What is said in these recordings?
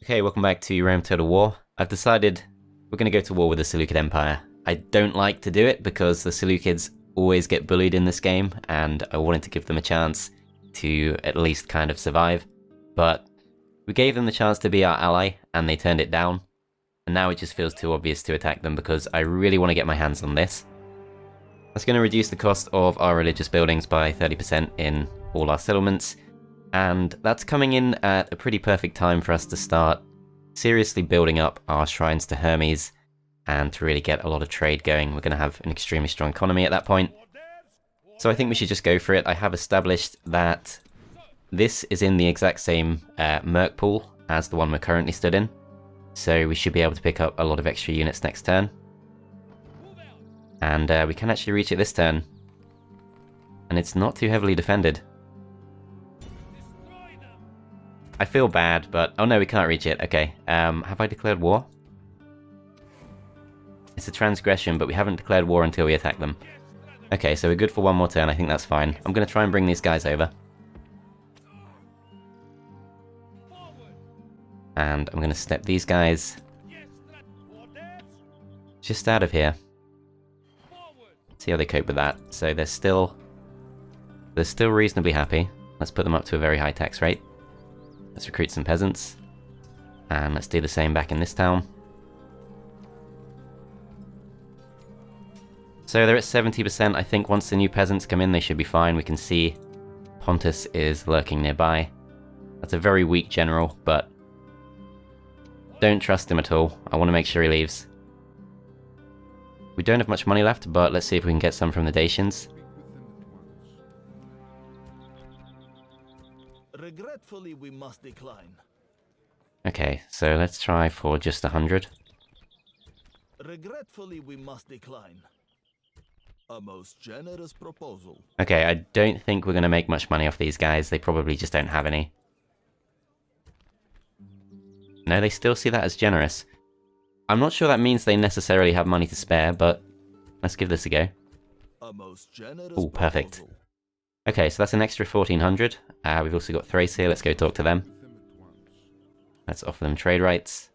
Okay, welcome back to Rome Total War. I've decided we're going to go to war with the Seleucid Empire. I don't like to do it because the Seleucids always get bullied in this game, and I wanted to give them a chance to at least kind of survive. But we gave them the chance to be our ally, and they turned it down. And now it just feels too obvious to attack them because I really want to get my hands on this. That's going to reduce the cost of our religious buildings by 30% in all our settlements. And that's coming in at a pretty perfect time for us to start seriously building up our shrines to Hermes and to really get a lot of trade going. We're going to have an extremely strong economy at that point. So I think we should just go for it. I have established that this is in the exact same merc pool as the one we're currently stood in. So we should be able to pick up a lot of extra units next turn. And we can actually reach it this turn. And it's not too heavily defended. I feel bad, but... oh no, we can't reach it. Okay. Have I declared war? It's a transgression, but we haven't declared war until we attack them. Okay, so we're good for one more turn. I think that's fine. I'm going to try and bring these guys over. And I'm going to step these guys just out of here. See how they cope with that. So they're still reasonably happy. Let's put them up to a very high tax rate. Let's recruit some peasants. And let's do the same back in this town. So they're at 70%. I think once the new peasants come in, they should be fine. We can see Pontus is lurking nearby. That's a very weak general, but don't trust him at all. I want to make sure he leaves. We don't have much money left, but let's see if we can get some from the Dacians. Regretfully, we must decline. Okay, so let's try for just 100. Regretfully, we must decline. A most generous proposal. Okay, I don't think we're going to make much money off these guys. They probably just don't have any. No, they still see that as generous. I'm not sure that means they necessarily have money to spare, but let's give this a go. A most generous Oh, perfect. proposal. Okay, so that's an extra 1400. We've also got Thrace here. Let's go talk to them. Let's offer them trade rights.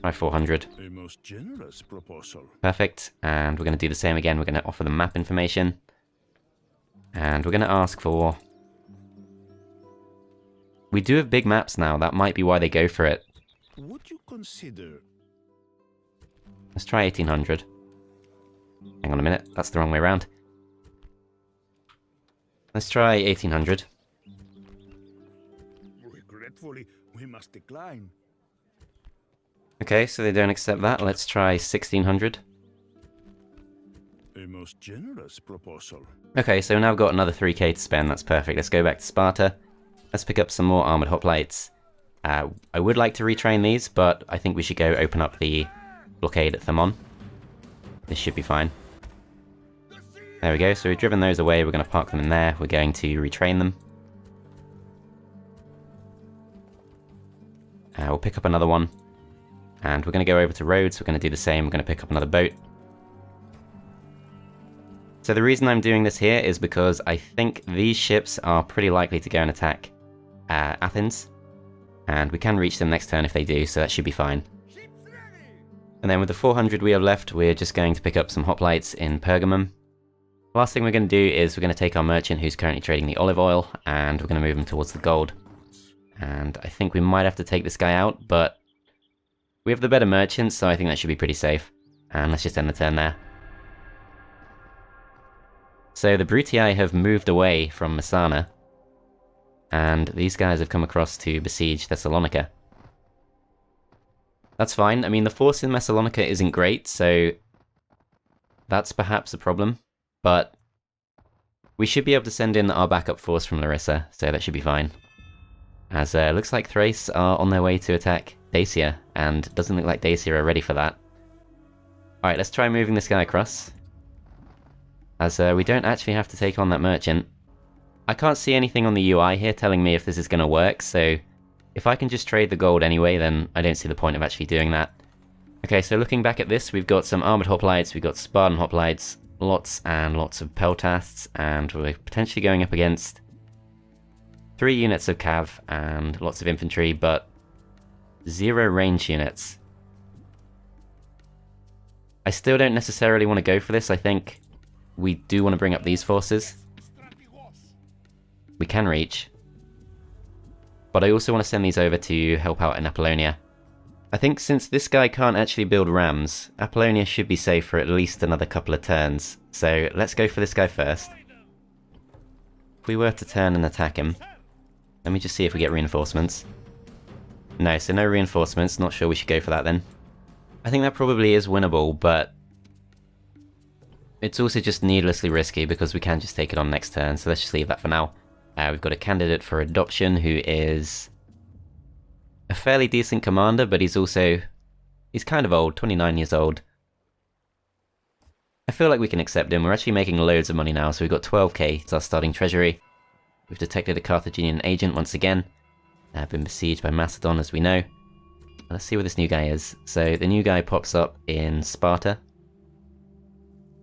Try 400. A most generous proposal. Perfect. And we're going to do the same again. We're going to offer them map information. And we're going to ask for... we do have big maps now. That might be why they go for it. Would you consider... Let's try 1800. Hang on a minute. That's the wrong way around. Let's try 1800. Regretfully, we must decline. Okay, so they don't accept that. Let's try 1600. A most generous proposal. Okay, so now I've got another 3k to spend. That's perfect. Let's go back to Sparta. Let's pick up some more armored hoplites. I would like to retrain these, but I think we should go open up the blockade at Thermon. This should be fine. There we go, so we've driven those away. We're going to park them in there. We're going to retrain them. We'll pick up another one. And we're going to go over to Rhodes. We're going to do the same. We're going to pick up another boat. So the reason I'm doing this here is because I think these ships are pretty likely to go and attack Athens. And we can reach them next turn if they do, so that should be fine. And then with the 400 we have left, we're just going to pick up some hoplites in Pergamon. Last thing we're going to do is we're going to take our merchant who's currently trading the olive oil, and we're going to move him towards the gold. And I think we might have to take this guy out, but we have the better merchant, so I think that should be pretty safe. And let's just end the turn there. So the Brutii have moved away from Messana, and these guys have come across to besiege Thessalonica. That's fine. I mean, the force in Thessalonica isn't great, so that's perhaps a problem. But we should be able to send in our backup force from Larissa, so that should be fine. As looks like Thrace are on their way to attack Dacia, and it doesn't look like Dacia are ready for that. Alright, let's try moving this guy across. As we don't actually have to take on that merchant. I can't see anything on the UI here telling me if this is going to work, so if I can just trade the gold anyway, then I don't see the point of actually doing that. Okay, so looking back at this, we've got some armored hoplites, we've got Spartan hoplites, lots and lots of peltasts, and we're potentially going up against 3 units of cav and lots of infantry, but 0 range units. I still don't necessarily want to go for this. I think we do want to bring up these forces. We can reach. But I also want to send these over to help out in Apollonia. I think since this guy can't actually build rams, Apollonia should be safe for at least another couple of turns. So let's go for this guy first. If we were to turn and attack him, let me just see if we get reinforcements. No, so no reinforcements. Not sure we should go for that then. I think that probably is winnable, but it's also just needlessly risky because we can just take it on next turn, so let's just leave that for now. We've got a candidate for adoption who is a fairly decent commander, but he's kind of old, 29 years old. I feel like we can accept him. We're actually making loads of money now, so we've got 12k. It's our starting treasury. We've detected a Carthaginian agent once again. Been besieged by Macedon, as we know. Let's see where this new guy is. So the new guy pops up in Sparta.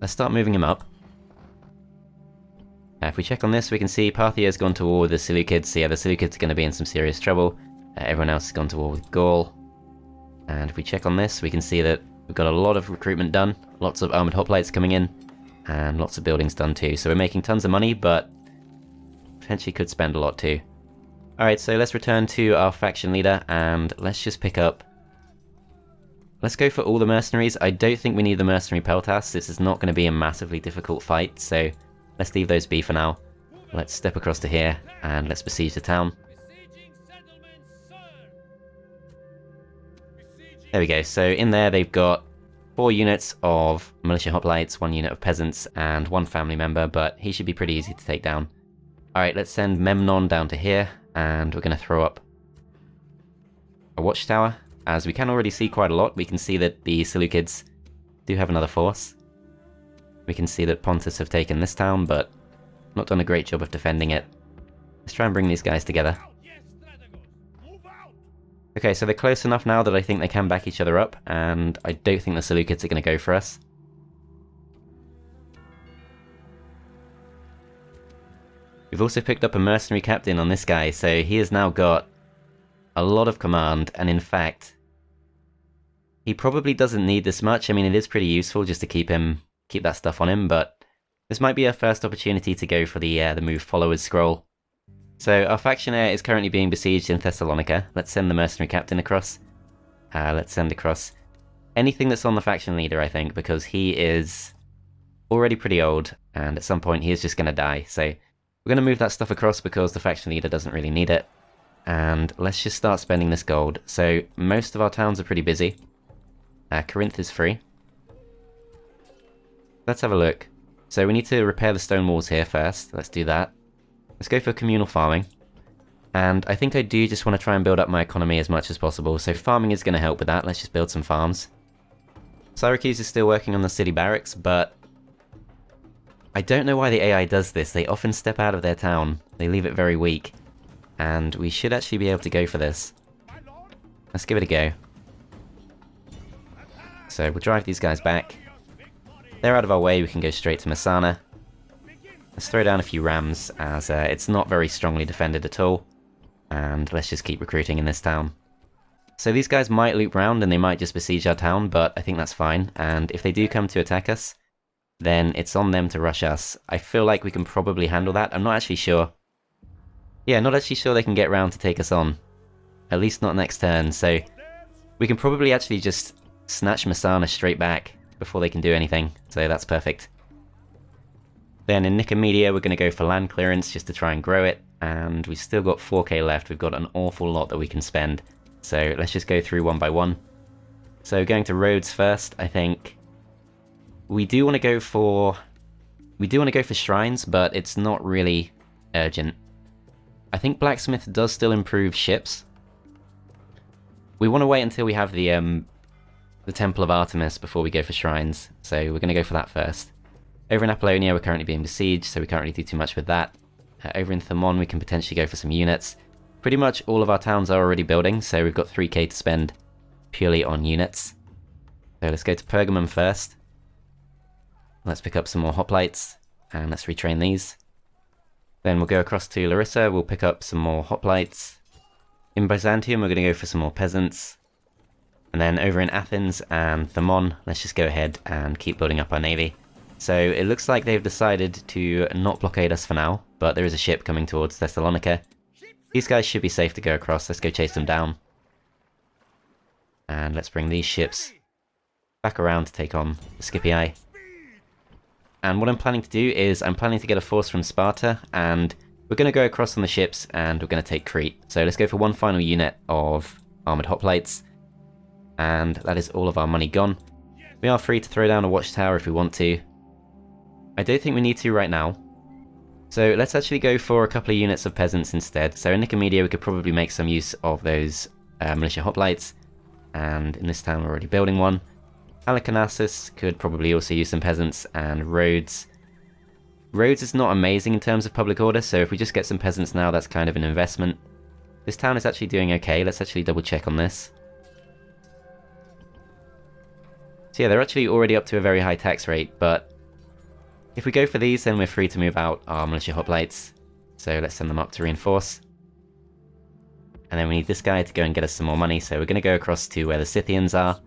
Let's start moving him up. If we check on this, we can see Parthia has gone to war with the Seleucids. So yeah, the Seleucids are going to be in some serious trouble. Everyone else has gone to war with Gaul. And if we check on this, we can see that we've got a lot of recruitment done. Lots of armoured hoplites coming in. And lots of buildings done too. So we're making tons of money, but potentially could spend a lot too. Alright, so let's return to our faction leader and let's just pick up... Let's go for all the mercenaries. I don't think we need the mercenary peltas. This is not going to be a massively difficult fight, so let's leave those be for now. Let's step across to here and let's besiege the town. There we go. So in there they've got 4 units of militia hoplites, 1 unit of peasants, and 1 family member, but he should be pretty easy to take down. Alright, let's send Memnon down to here, and we're going to throw up a watchtower. As we can already see quite a lot, we can see that the Seleucids do have another force. We can see that Pontus have taken this town, but not done a great job of defending it. Let's try and bring these guys together. Okay, so they're close enough now that I think they can back each other up, and I don't think the Seleucids are going to go for us. We've also picked up a mercenary captain on this guy, so he has now got a lot of command, and in fact, he probably doesn't need this much. I mean, it is pretty useful just to keep that stuff on him, but this might be our first opportunity to go for the move followers scroll. So our faction heir is currently being besieged in Thessalonica. Let's send the mercenary captain across. Let's send across anything that's on the faction leader, I think, because he is already pretty old, and at some point he is just going to die, so we're going to move that stuff across because the faction leader doesn't really need it. And let's just start spending this gold. So most of our towns are pretty busy. Corinth is free. Let's have a look. So we need to repair the stone walls here first. Let's do that. Let's go for communal farming. And I think I do just want to try and build up my economy as much as possible. So farming is going to help with that. Let's just build some farms. Syracuse is still working on the city barracks, but I don't know why the AI does this. They often step out of their town. They leave it very weak. And we should actually be able to go for this. Let's give it a go. So we'll drive these guys back. They're out of our way, we can go straight to Messana. Let's throw down a few rams, as it's not very strongly defended at all. And let's just keep recruiting in this town. So these guys might loop round and they might just besiege our town, but I think that's fine. And if they do come to attack us, then it's on them to rush us. I feel like we can probably handle that. I'm not actually sure. Yeah, not actually sure they can get round to take us on. At least not next turn, so we can probably actually just snatch Messana straight back before they can do anything, so that's perfect. Then in Nicomedia we're going to go for land clearance just to try and grow it, and we've still got 4k left. We've got an awful lot that we can spend, so let's just go through one by one. So going to roads first, I think we do want to go for shrines, but it's not really urgent. I think blacksmith does still improve ships. We want to wait until we have the Temple of Artemis before we go for shrines, so we're going to go for that first. Over in Apollonia we're currently being besieged, so we can't really do too much with that. Over in Thermon we can potentially go for some units. Pretty much all of our towns are already building, so we've got 3k to spend purely on units. So let's go to Pergamon first. Let's pick up some more hoplites, and let's retrain these. Then we'll go across to Larissa, we'll pick up some more hoplites. In Byzantium, we're going to go for some more peasants. And then over in Athens and Thermon, let's just go ahead and keep building up our navy. So it looks like they've decided to not blockade us for now, but there is a ship coming towards Thessalonica. These guys should be safe to go across, let's go chase them down. And let's bring these ships back around to take on the Scipii. And what I'm planning to do is I'm planning to get a force from Sparta, and we're going to go across on the ships and we're going to take Crete. So let's go for one final unit of armoured hoplites. And that is all of our money gone. We are free to throw down a watchtower if we want to. I don't think we need to right now. So let's actually go for a couple of units of peasants instead. So in Nicomedia we could probably make some use of those militia hoplites. And in this town we're already building one. Halicarnassus could probably also use some peasants, and Rhodes. Rhodes is not amazing in terms of public order, so if we just get some peasants now, that's kind of an investment. This town is actually doing okay, let's actually double check on this. So yeah, they're actually already up to a very high tax rate, but if we go for these, then we're free to move out our militia hoplites. So let's send them up to reinforce. And then we need this guy to go and get us some more money, so we're going to go across to where the Scythians are.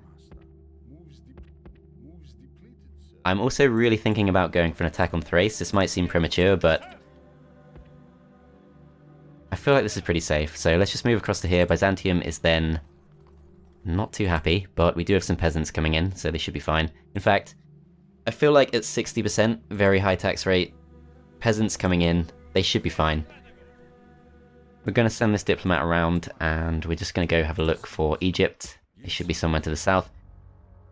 I'm also really thinking about going for an attack on Thrace. This might seem premature, but I feel like this is pretty safe. So let's just move across to here. Byzantium is then not too happy, but we do have some peasants coming in, so they should be fine. In fact, I feel like at 60%, very high tax rate, peasants coming in, they should be fine. We're going to send this diplomat around, and we're just going to go have a look for Egypt. It should be somewhere to the south.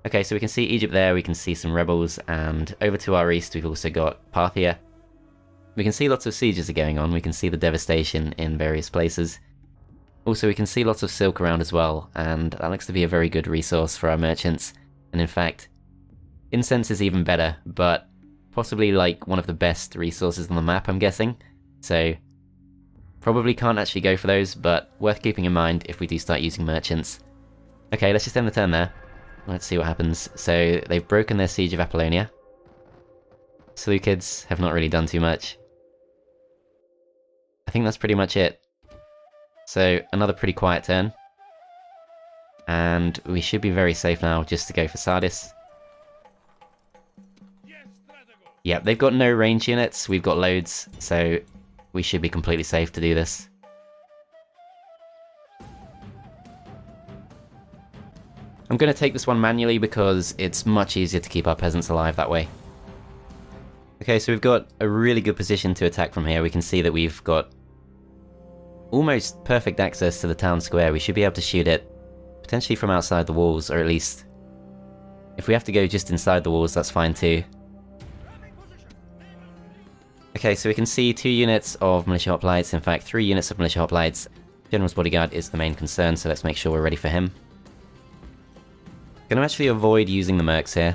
Okay, so we can see Egypt there, we can see some rebels, and over to our east we've also got Parthia. We can see lots of sieges are going on, we can see the devastation in various places. Also we can see lots of silk around as well, and that looks to be a very good resource for our merchants. And in fact, incense is even better, but possibly like one of the best resources on the map, I'm guessing. So probably can't actually go for those, but worth keeping in mind if we do start using merchants. Okay, let's just end the turn there. Let's see what happens. So they've broken their siege of Apollonia. Seleucids have not really done too much. I think that's pretty much it. So another pretty quiet turn. And we should be very safe now just to go for Sardis. Yep, they've got no range units, we've got loads, so we should be completely safe to do this. I'm going to take this one manually because it's much easier to keep our peasants alive that way. Okay, so we've got a really good position to attack from here. We can see that we've got almost perfect access to the town square. We should be able to shoot it, potentially from outside the walls, or at least if we have to go just inside the walls, that's fine too. Okay, so we can see 2 units of militia hoplites, in fact 3 units of militia hoplites. General's bodyguard is the main concern, so let's make sure we're ready for him. Going to actually avoid using the mercs here,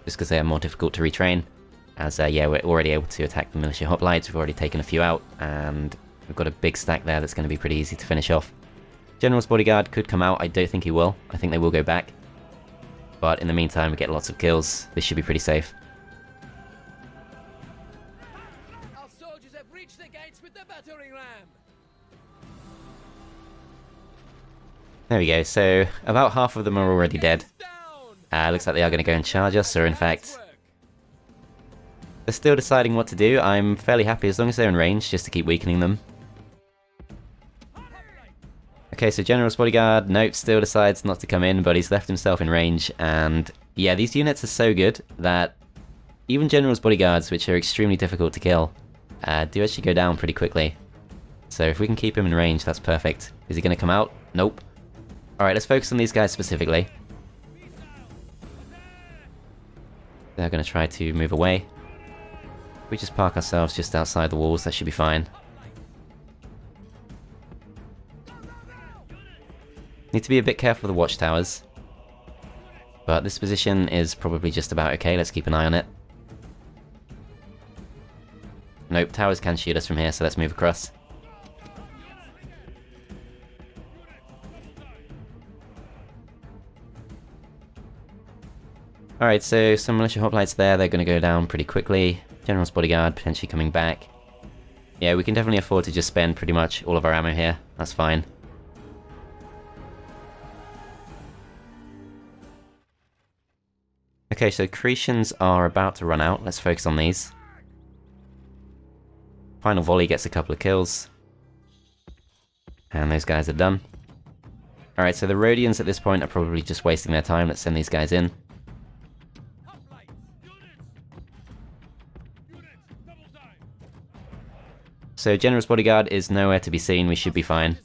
just because they are more difficult to retrain. As yeah, we're already able to attack the militia hoplites, we've already taken a few out, and we've got a big stack there that's going to be pretty easy to finish off. General's bodyguard could come out, I don't think he will, I think they will go back. But in the meantime we get lots of kills, this should be pretty safe. Our soldiers have reached the gates with the battering ram. There we go, so about half of them are already dead. Looks like they are going to go and charge us, or in fact they're still deciding what to do. I'm fairly happy as long as they're in range, just to keep weakening them. Okay, so General's bodyguard, nope, still decides not to come in, but he's left himself in range, and yeah, these units are so good that even General's bodyguards, which are extremely difficult to kill, do actually go down pretty quickly. So if we can keep him in range, that's perfect. Is he going to come out? Nope. Alright, let's focus on these guys specifically. They're going to try to move away. We just park ourselves just outside the walls, that should be fine. Need to be a bit careful of the watchtowers. But this position is probably just about okay, let's keep an eye on it. Nope, towers can shoot us from here, so let's move across. Alright, so some militia hoplites there, they're going to go down pretty quickly. General's bodyguard potentially coming back. Yeah, we can definitely afford to just spend pretty much all of our ammo here. That's fine. Okay, so Cretians are about to run out. Let's focus on these. Final volley gets a couple of kills. And those guys are done. Alright, so the Rhodians at this point are probably just wasting their time. Let's send these guys in. So General's bodyguard is nowhere to be seen. We should be fine.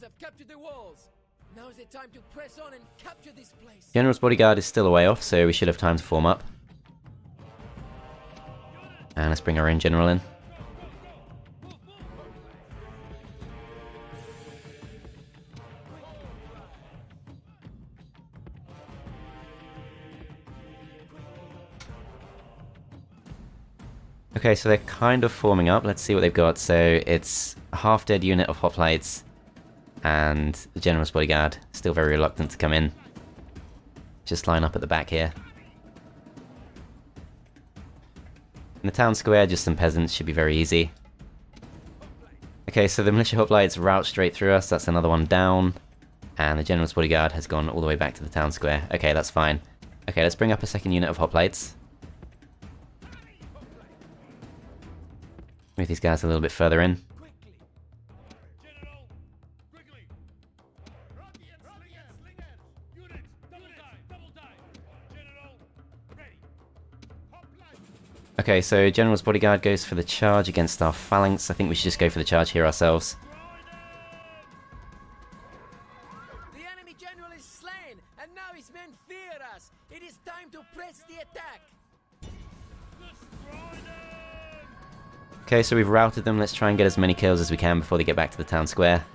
General's bodyguard is still a way off, so we should have time to form up. And let's bring our own general in. Okay, so they're kind of forming up. Let's see what they've got. So it's a half-dead unit of hoplites, and the General's bodyguard still very reluctant to come in. Just line up at the back here. In the town square, just some peasants, should be very easy. Okay, so the militia hoplites route straight through us. That's another one down. And the General's bodyguard has gone all the way back to the town square. Okay, that's fine. Okay, let's bring up a second unit of hoplites. Move these guys a little bit further in. Okay, so General's bodyguard goes for the charge against our phalanx. I think we should just go for the charge here ourselves. The enemy general is slain, and now his men fear us. It is time to press the attack. Okay, so we've routed them. Let's try and get as many kills as we can before they get back to the town square.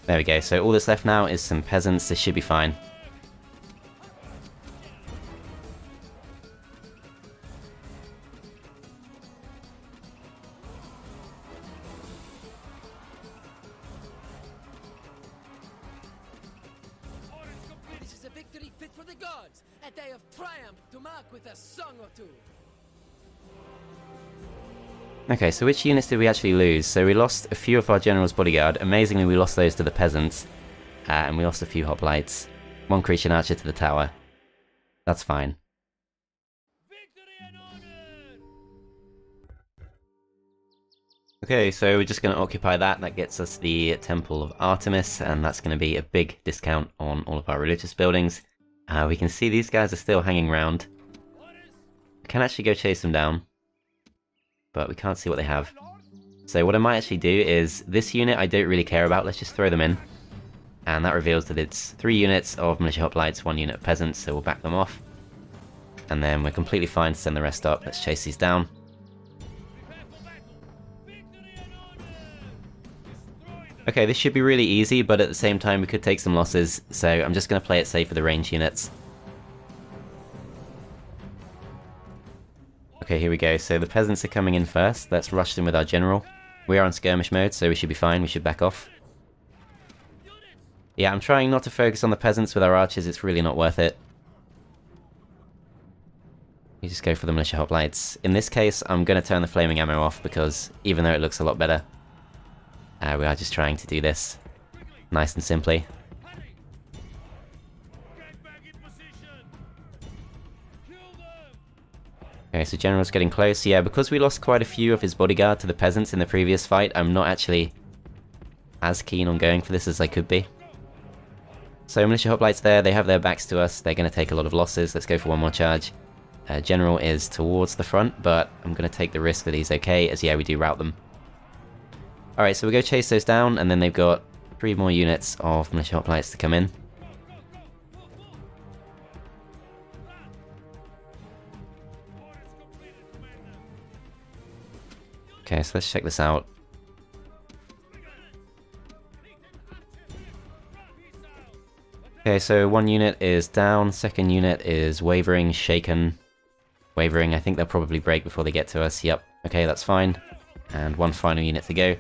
There we go, so all that's left now is some peasants. This should be fine. This is a victory fit for the gods, a day of triumph to mark with a song or two. Okay, so which units did we actually lose? So we lost a few of our General's bodyguard. Amazingly, we lost those to the peasants. And we lost a few hoplites. One Cretan archer to the tower. That's fine. Okay, so we're just going to occupy that. That gets us the Temple of Artemis, and that's going to be a big discount on all of our religious buildings. We can see these guys are still hanging around. We can actually go chase them down, but we can't see what they have. So what I might actually do is, this unit I don't really care about, let's just throw them in. And that reveals that it's 3 units of militia hoplites, 1 unit of peasants, so we'll back them off. And then we're completely fine to send the rest up. Let's chase these down. Okay, this should be really easy, but at the same time we could take some losses, so I'm just going to play it safe for the range units. Okay, here we go. So the peasants are coming in first. Let's rush them with our general. We are on skirmish mode, so we should be fine. We should back off. Yeah, I'm trying not to focus on the peasants with our archers. It's really not worth it. You just go for the militia hoplites. In this case, I'm going to turn the flaming ammo off because even though it looks a lot better, we are just trying to do this nice and simply. Okay, so General's getting close. Yeah, because we lost quite a few of his bodyguard to the peasants in the previous fight, I'm not actually as keen on going for this as I could be. So militia hoplites there, they have their backs to us, they're going to take a lot of losses. Let's go for one more charge. General is towards the front, but I'm going to take the risk that he's okay, as yeah, we do rout them. Alright, so we'll go chase those down, and then they've got 3 more units of militia hoplites to come in. Okay, so let's check this out. Okay, so 1 unit is down, 2nd unit is wavering, shaken. Wavering, I think they'll probably break before they get to us. Yep, okay, that's fine. And 1 final unit to go.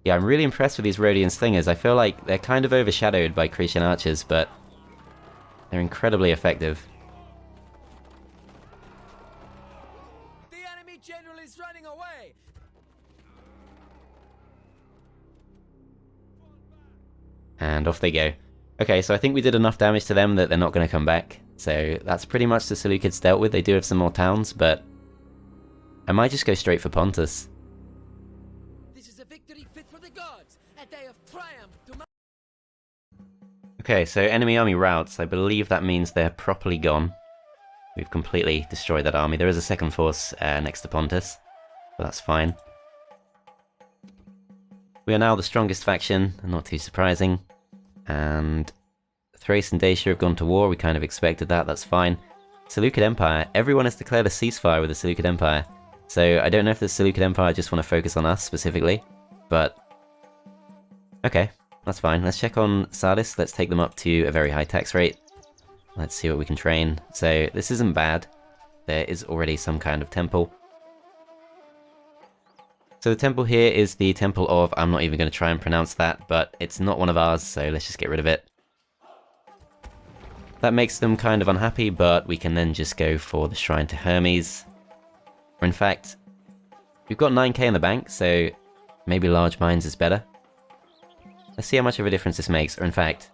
Yeah, I'm really impressed with these Rhodian slingers. I feel like they're kind of overshadowed by Cretan archers, but they're incredibly effective. The enemy general is running away. And off they go. Okay, so I think we did enough damage to them that they're not going to come back. So that's pretty much the Seleucids dealt with. They do have some more towns, but I might just go straight for Pontus. This is a victory fit for the gods, a day of triumph to my... Okay, so enemy army routes. I believe that means they're properly gone. We've completely destroyed that army. There is a second force next to Pontus, but that's fine. We are now the strongest faction, not too surprising. And Thrace and Dacia have gone to war. We kind of expected that, that's fine. Seleucid Empire. Everyone has declared a ceasefire with the Seleucid Empire. So I don't know if the Seleucid Empire just want to focus on us specifically, but okay, that's fine. Let's check on Sardis. Let's take them up to a very high tax rate. Let's see what we can train. So this isn't bad. There is already some kind of temple. So the temple here is the Temple of... I'm not even going to try and pronounce that, but it's not one of ours, so let's just get rid of it. That makes them kind of unhappy, but we can then just go for the Shrine to Hermes. Or in fact, we've got 9k in the bank, so maybe large mines is better. Let's see how much of a difference this makes. Or in fact,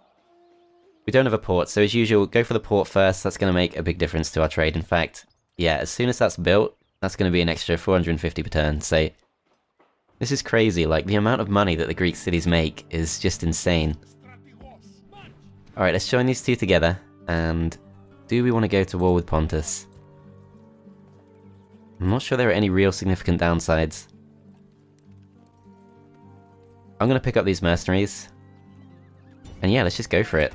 we don't have a port, so as usual, go for the port first. That's going to make a big difference to our trade. In fact, yeah, as soon as that's built, that's going to be an extra 450 per turn, so... This is crazy, like, the amount of money that the Greek cities make is just insane. Alright, let's join these two together, and do we want to go to war with Pontus? I'm not sure there are any real significant downsides. I'm going to pick up these mercenaries, and yeah, let's just go for it.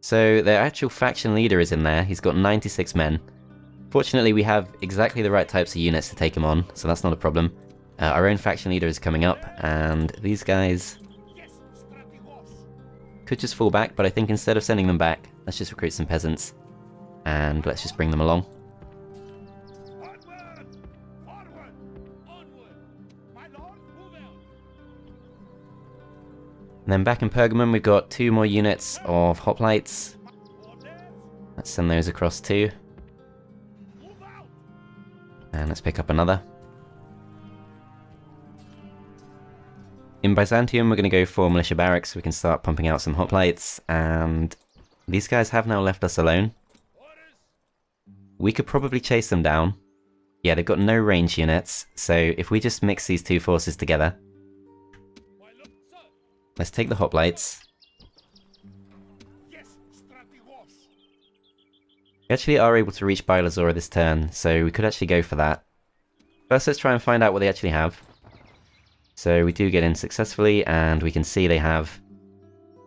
So, their actual faction leader is in there, he's got 96 men. Fortunately, we have exactly the right types of units to take him on, so that's not a problem. Our own faction leader is coming up, and these guys could just fall back, but I think instead of sending them back, let's just recruit some peasants, and let's just bring them along. And then back in Pergamon, we've got 2 more units of hoplites. Let's send those across too. And let's pick up another. In Byzantium, we're going to go for militia barracks. We can start pumping out some hoplites, and these guys have now left us alone. We could probably chase them down. Yeah, they've got no range units, so if we just mix these two forces together. Let's take the hoplites. We actually are able to reach Bylazora this turn, so we could actually go for that. First, let's try and find out what they actually have. So we do get in successfully, and we can see they have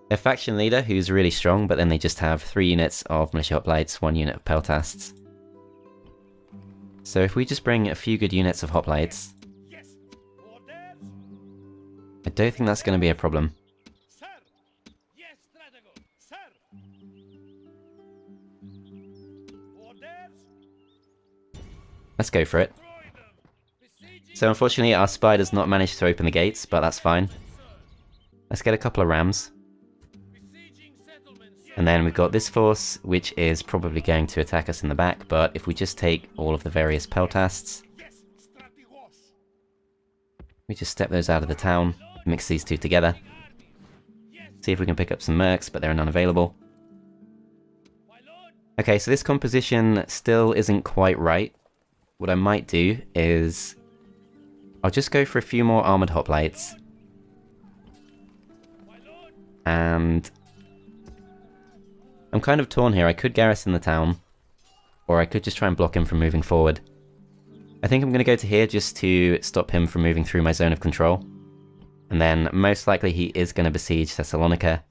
their faction leader, who's really strong, but then they just have 3 units of militia hoplites, 1 unit of peltasts. So if we just bring a few good units of hoplites, I don't think that's going to be a problem. Let's go for it. So unfortunately our spy does not manage to open the gates, but that's fine. Let's get a couple of rams. And then we've got this force, which is probably going to attack us in the back, but if we just take all of the various peltasts, we just step those out of the town, mix these two together, see if we can pick up some mercs, but there are none available. Okay, so this composition still isn't quite right. What I might do is I'll just go for a few more armoured hoplites. And I'm kind of torn here. I could garrison the town, or I could just try and block him from moving forward. I think I'm going to go to here just to stop him from moving through my zone of control. And then most likely he is going to besiege Thessalonica.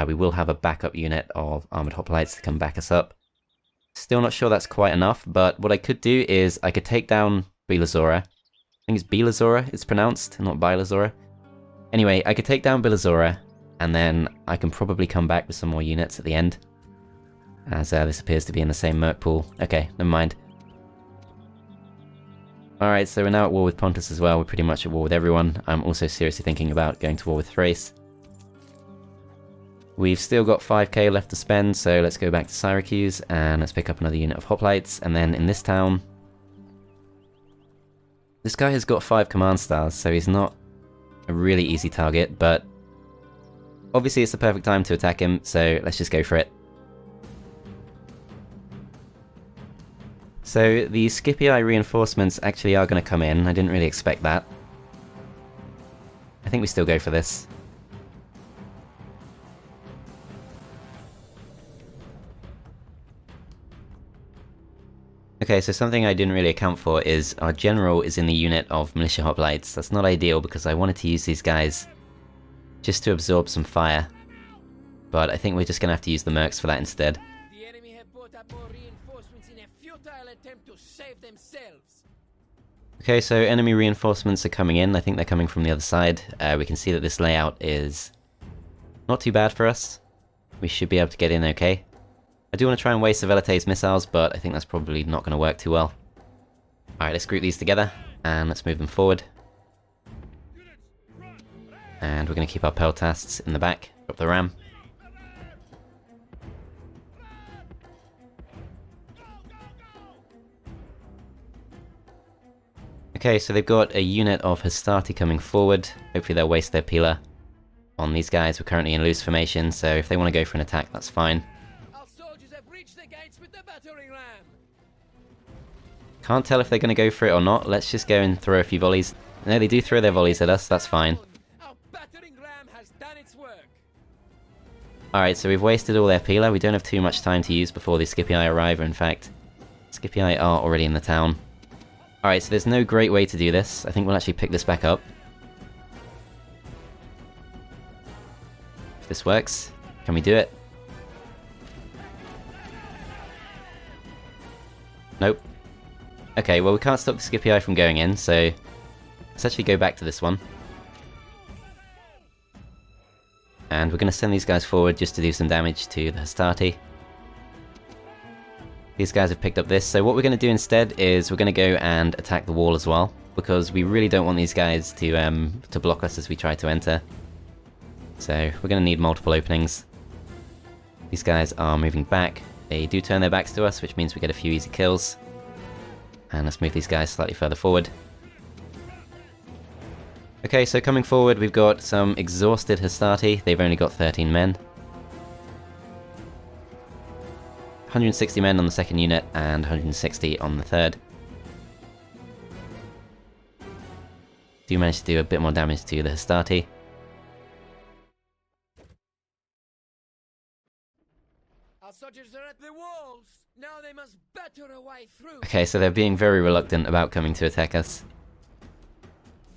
We will have a backup unit of armoured hoplites to come back us up. Still not sure that's quite enough, but what I could do is I could take down Bylazora. I think it's Bylazora it's pronounced, not Bylazora. Anyway, I could take down Bylazora, and then I can probably come back with some more units at the end. As this appears to be in the same merc pool. Okay, never mind. Alright, so we're now at war with Pontus as well. We're pretty much at war with everyone. I'm also seriously thinking about going to war with Thrace. We've still got 5k left to spend, so let's go back to Syracuse and let's pick up another unit of hoplites. And then in this town, this guy has got 5 command stars, so he's not a really easy target, but obviously it's the perfect time to attack him, so let's just go for it. So the Scipii reinforcements actually are going to come in. I didn't really expect that. I think we still go for this. Okay, so something I didn't really account for is our general is in the unit of militia hoplites. That's not ideal because I wanted to use these guys just to absorb some fire. But I think we're just going to have to use the mercs for that instead. The enemy have brought up more reinforcements in a futile attempt to save themselves. Okay, so enemy reinforcements are coming in. I think they're coming from the other side. We can see that this layout is not too bad for us. We should be able to get in okay. I do want to try and waste the Velites missiles, but I think that's probably not going to work too well. Alright, let's group these together, and let's move them forward. And we're going to keep our peltasts in the back, drop the ram. Okay, so they've got a unit of Hastati coming forward. Hopefully they'll waste their Pila on these guys. We're currently in loose formation, so if they want to go for an attack, that's fine. With the battering ram. Can't tell if they're going to go for it or not. Let's just go and throw a few volleys. No, they do throw their volleys at us, that's fine. Our battering ram has done its work. Alright, so we've wasted all their Pila. We don't have too much time to use before the Scipii arrive, or in fact, Scipii are already in the town. Alright, so there's no great way to do this. I think we'll actually pick this back up. If this works, can we do it? Nope. Okay, well we can't stop the Scipii from going in, so let's actually go back to this one. And we're going to send these guys forward just to do some damage to the Hastati. These guys have picked up this, so what we're going to do instead is we're going to go and attack the wall as well, because we really don't want these guys to block us as we try to enter. So we're going to need multiple openings. These guys are moving back. They do turn their backs to us, which means we get a few easy kills. And let's move these guys slightly further forward. Okay, so coming forward we've got some exhausted Hastati. They've only got 13 men. 160 men on the second unit and 160 on the third. Do manage to do a bit more damage to the Hastati. Soldiers are at the walls. Now they must batter a way through. Okay, so they're being very reluctant about coming to attack us.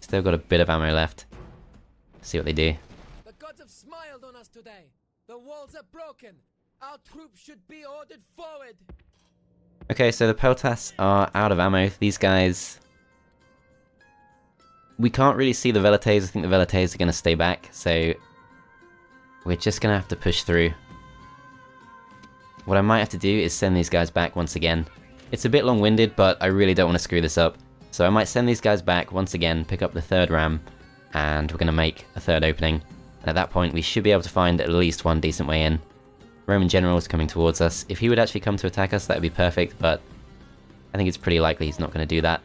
Still got a bit of ammo left. Let's see what they do. The gods have smiled on us today. The walls are broken. Our troops should be ordered forward. Okay, so the peltasts are out of ammo. These guys... We can't really see the Velites. I think the Velites are going to stay back, so we're just going to have to push through. What I might have to do is send these guys back once again. It's a bit long-winded, but I really don't want to screw this up. So I might send these guys back once again, pick up the third ram, and we're going to make a third opening. And at that point, we should be able to find at least one decent way in. Roman general is coming towards us. If he would actually come to attack us, that would be perfect, but I think it's pretty likely he's not going to do that.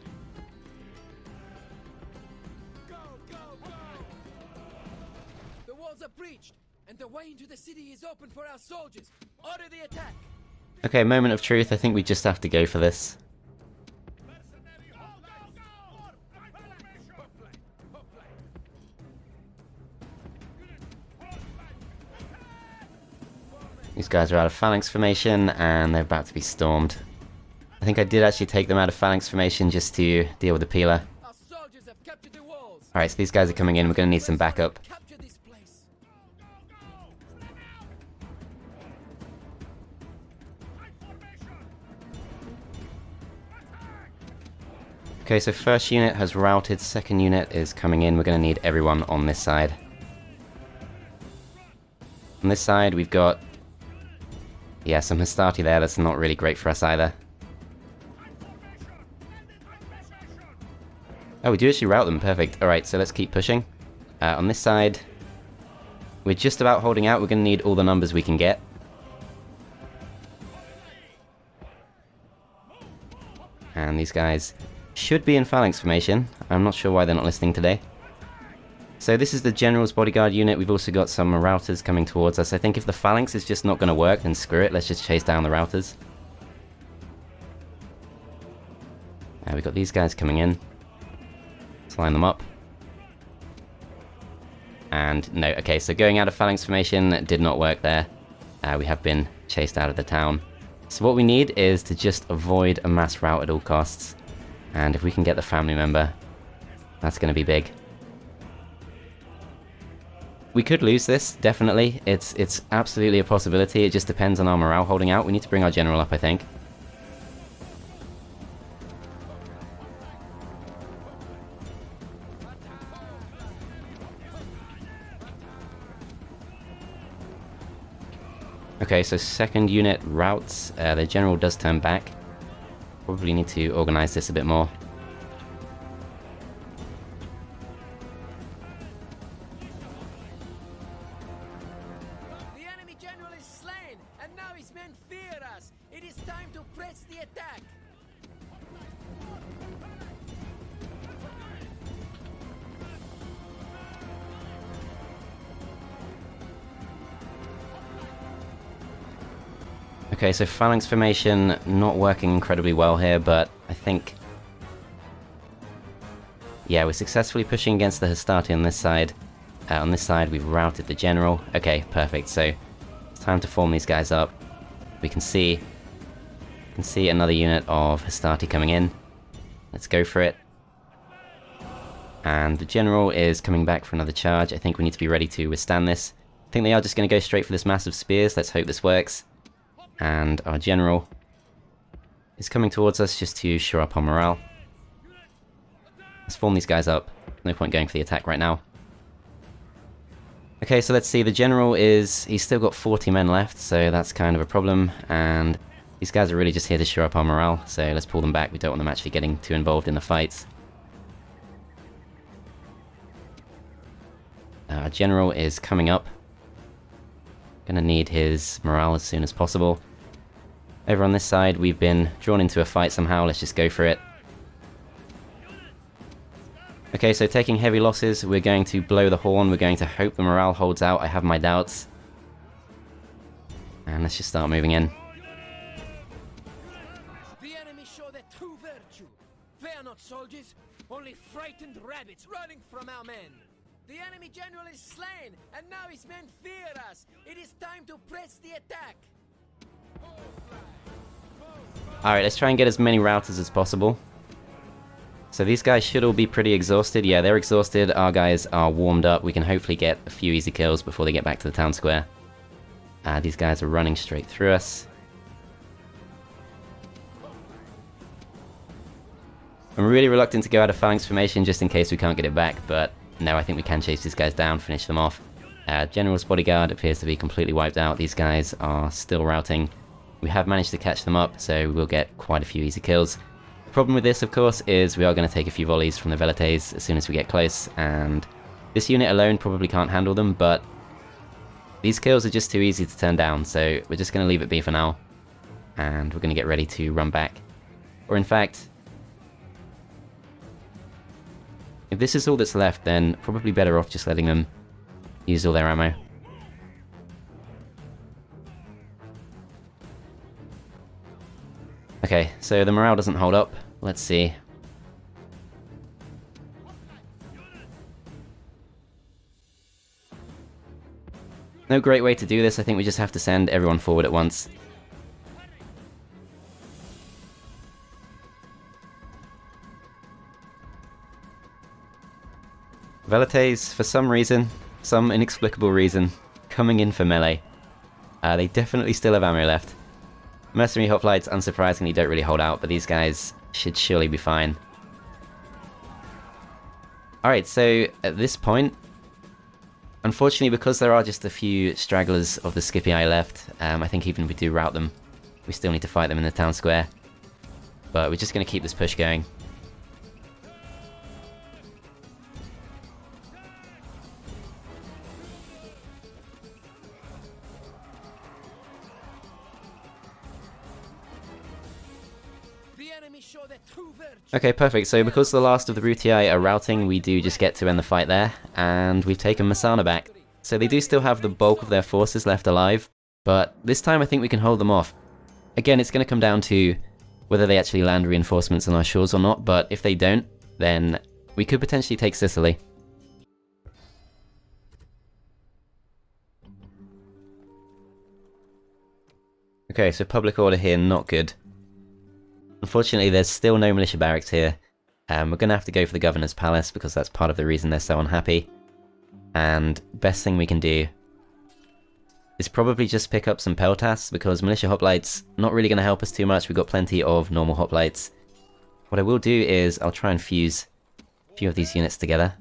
The walls are breached, and the way into the city is open for our soldiers. Order the attack. Okay, moment of truth. I think we just have to go for this. These guys are out of phalanx formation and they're about to be stormed. I think I did actually take them out of phalanx formation just to deal with the Pila. Our soldiers have captured the walls. Alright, so these guys are coming in. We're going to need some backup. Capture this place. Okay, so first unit has routed, second unit is coming in. We're going to need everyone on this side. On this side, we've got... yeah, some Hastati there. That's not really great for us either. Oh, we do actually rout them. Perfect. Alright, so let's keep pushing. On this side, we're just about holding out. We're going to need all the numbers we can get. And these guys should be in phalanx formation. I'm not sure why they're not listening today. So this is the general's bodyguard unit. We've also got some routers coming towards us. I think if the phalanx is just not going to work, then screw it. Let's just chase down the routers. We've got these guys coming in. Let's line them up. And no, okay, so going out of phalanx formation did not work there. We have been chased out of the town. So what we need is to just avoid a mass rout at all costs. And if we can get the family member, that's going to be big. We could lose this, definitely. It's absolutely a possibility. It just depends on our morale holding out. We need to bring our general up, I think. Okay, so second unit routes. The general does turn back. Probably need to organize this a bit more. The enemy general is slain, and now his men fear us. It is time to press the attack. Okay, so phalanx formation not working incredibly well here, but I think... yeah, we're successfully pushing against the Hastati on this side. On this side, we've routed the general. Okay, perfect. So it's time to form these guys up. We can see another unit of Hastati coming in. Let's go for it. And the general is coming back for another charge. I think we need to be ready to withstand this. I think they are just going to go straight for this massive spears. Let's hope this works. And our general is coming towards us just to shore up our morale. Let's form these guys up. No point going for the attack right now. Okay, so let's see. The general he's still got 40 men left, so that's kind of a problem. And these guys are really just here to shore up our morale, so let's pull them back. We don't want them actually getting too involved in the fights. Our general is coming up. Gonna need his morale as soon as possible. Over on this side, we've been drawn into a fight somehow. Let's just go for it. Okay, so taking heavy losses, we're going to blow the horn. We're going to hope the morale holds out. I have my doubts. And let's just start moving in. The enemy show their true virtue. They are not soldiers, only frightened rabbits running from our men. The enemy general is slain, and now his men fear us. It is time to press the attack. Alright, let's try and get as many routers as possible. So these guys should all be pretty exhausted. Yeah, they're exhausted. Our guys are warmed up. We can hopefully get a few easy kills before they get back to the town square. These guys are running straight through us. I'm really reluctant to go out of phalanx formation just in case we can't get it back, but no, I think we can chase these guys down, finish them off. General's bodyguard appears to be completely wiped out. These guys are still routing. We have managed to catch them up, so we'll get quite a few easy kills. The problem with this, of course, is we are going to take a few volleys from the Velites as soon as we get close, and this unit alone probably can't handle them, but these kills are just too easy to turn down, so we're just going to leave it be for now, and we're going to get ready to run back. Or in fact, if this is all that's left, then probably better off just letting them use all their ammo. Okay, so the morale doesn't hold up. Let's see. No great way to do this. I think we just have to send everyone forward at once. Velites, for some reason, some inexplicable reason, coming in for melee. They definitely still have ammo left. Mercenary hoplites, unsurprisingly, don't really hold out, but these guys should surely be fine. Alright, so at this point, unfortunately, because there are just a few stragglers of the Scipii left, I think even if we do rout them, we still need to fight them in the town square. But we're just going to keep this push going. enemy show their true virtue. Okay, perfect. So because the last of the Rutii are routing, we do just get to end the fight there, and we've taken Messana back. So they do still have the bulk of their forces left alive, but this time I think we can hold them off. Again, it's going to come down to whether they actually land reinforcements on our shores or not, but if they don't, then we could potentially take Sicily. Okay, so public order here, not good. Unfortunately, there's still no militia barracks here. We're going to have to go for the governor's palace because that's part of the reason they're so unhappy. And best thing we can do is probably just pick up some peltasts because militia hoplites not really going to help us too much. We've got plenty of normal hoplites. What I will do is I'll try and fuse a few of these units together.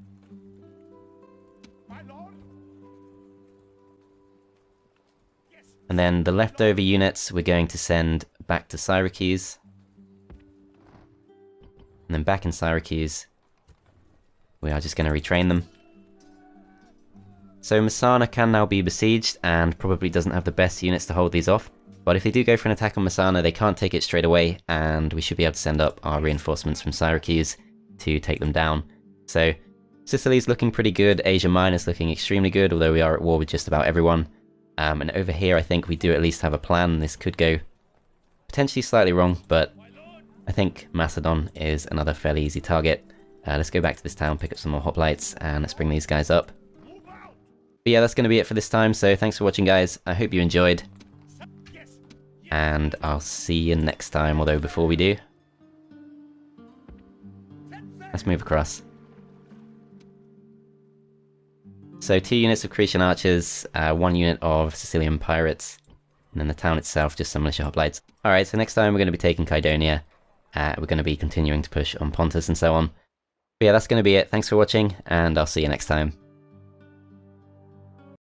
And then the leftover units we're going to send back to Syracuse. And then back in Syracuse, we are just going to retrain them. So Messana can now be besieged and probably doesn't have the best units to hold these off. But if they do go for an attack on Messana, they can't take it straight away, and we should be able to send up our reinforcements from Syracuse to take them down. So Sicily's looking pretty good, Asia Minor's looking extremely good, although we are at war with just about everyone. And over here I think we do at least have a plan. This could go potentially slightly wrong, but I think Macedon is another fairly easy target. Let's go back to this town, pick up some more hoplites, and let's bring these guys up. But yeah, that's going to be it for this time, so thanks for watching guys, I hope you enjoyed. And I'll see you next time, although before we do, let's move across. So 2 units of Cretan archers, 1 unit of Sicilian pirates, and then the town itself, just some militia hoplites. Alright, so next time we're going to be taking Kydonia, we're going to be continuing to push on Pontus and so on. But yeah, that's going to be it, thanks for watching, and I'll see you next time.